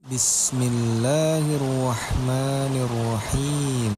Bismillahirrahmanirrahim.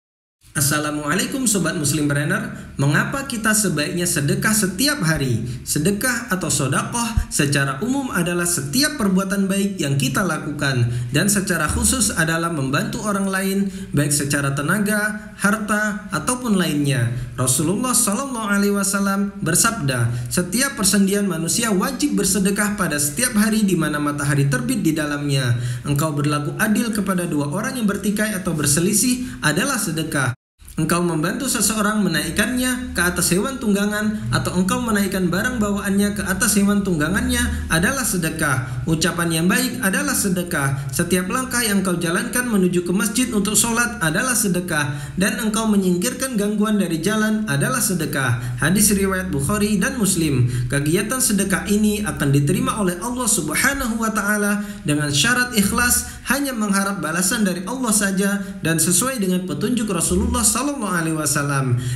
Assalamualaikum Sobat Muslim Brainer. Mengapa kita sebaiknya sedekah setiap hari? Sedekah atau sodakoh secara umum adalah setiap perbuatan baik yang kita lakukan, dan secara khusus adalah membantu orang lain, baik secara tenaga, harta, ataupun lainnya. Rasulullah SAW bersabda, setiap persendian manusia wajib bersedekah pada setiap hari di mana matahari terbit di dalamnya. Engkau berlaku adil kepada dua orang yang bertikai atau berselisih adalah sedekah. Engkau membantu seseorang menaikkannya ke atas hewan tunggangan, atau engkau menaikkan barang bawaannya ke atas hewan tunggangannya adalah sedekah. Ucapan yang baik adalah sedekah. Setiap langkah yang engkau jalankan menuju ke masjid untuk sholat adalah sedekah. Dan engkau menyingkirkan gangguan dari jalan adalah sedekah. Hadis riwayat Bukhari dan Muslim. Kegiatan sedekah ini akan diterima oleh Allah Subhanahu wa Ta'ala dengan syarat ikhlas, hanya mengharap balasan dari Allah saja dan sesuai dengan petunjuk Rasulullah SAW.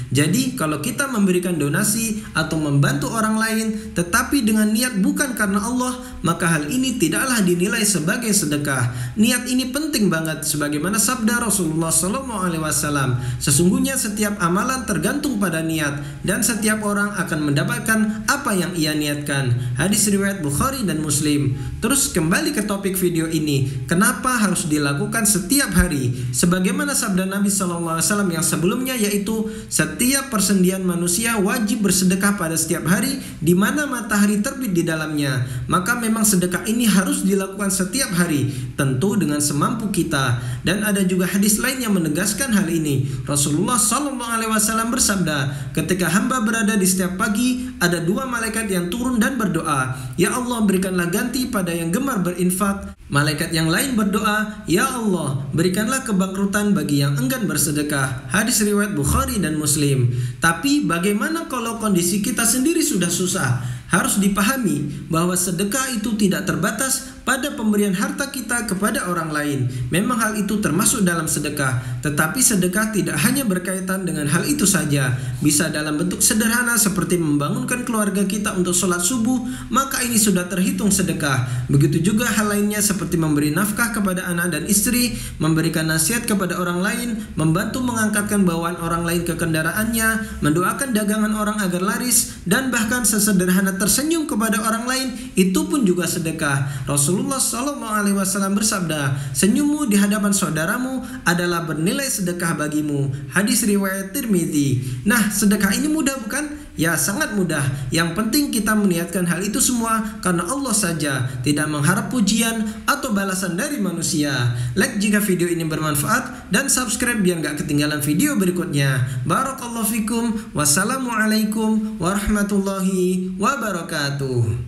Jadi kalau kita memberikan donasi atau membantu orang lain tetapi dengan niat bukan karena Allah, maka hal ini tidaklah dinilai sebagai sedekah. Niat ini penting banget, sebagaimana sabda Rasulullah SAW. Sesungguhnya setiap amalan tergantung pada niat, dan setiap orang akan mendapatkan apa yang ia niatkan. Hadis riwayat Bukhari dan Muslim. Terus kembali ke topik video ini, kenapa harus dilakukan setiap hari? Sebagaimana sabda Nabi SAW yang sebelumnya, yaitu setiap persendian manusia wajib bersedekah pada setiap hari di mana matahari terbit di dalamnya. Maka memang sedekah ini harus dilakukan setiap hari, tentu dengan semampu kita. Dan ada juga hadis lain yang menegaskan hal ini. Rasulullah SAW bersabda, ketika hamba berada di setiap pagi, ada dua malaikat yang turun dan berdoa, ya Allah, berikanlah ganti pada yang gemar berinfak. Malaikat yang lain berdoa, ya Allah, berikanlah kebangkrutan bagi yang enggan bersedekah. Hadis riwayat Bukhari dan Muslim. Tapi bagaimana kalau kondisi kita sendiri sudah susah? Harus dipahami bahwa sedekah itu tidak terbatas pada pemberian harta kita kepada orang lain. Memang hal itu termasuk dalam sedekah, tetapi sedekah tidak hanya berkaitan dengan hal itu saja. Bisa dalam bentuk sederhana seperti membangunkan keluarga kita untuk sholat subuh, maka ini sudah terhitung sedekah. Begitu juga hal lainnya seperti memberi nafkah kepada anak dan istri, memberikan nasihat kepada orang lain, membantu mengangkatkan bawaan orang lain ke kendaraannya, mendoakan dagangan orang agar laris, dan bahkan sesederhana tersenyum kepada orang lain, itu pun juga sedekah. Rasulullah SAW bersabda, senyummu di hadapan saudaramu adalah bernilai sedekah bagimu. Hadis riwayat Tirmidzi. Nah, sedekah ini mudah bukan? Ya, sangat mudah. Yang penting kita meniatkan hal itu semua karena Allah saja, tidak mengharap pujian atau balasan dari manusia. Like jika video ini bermanfaat, dan subscribe biar gak ketinggalan video berikutnya. Barakallahu fikum. Wassalamualaikum warahmatullahi wabarakatuh.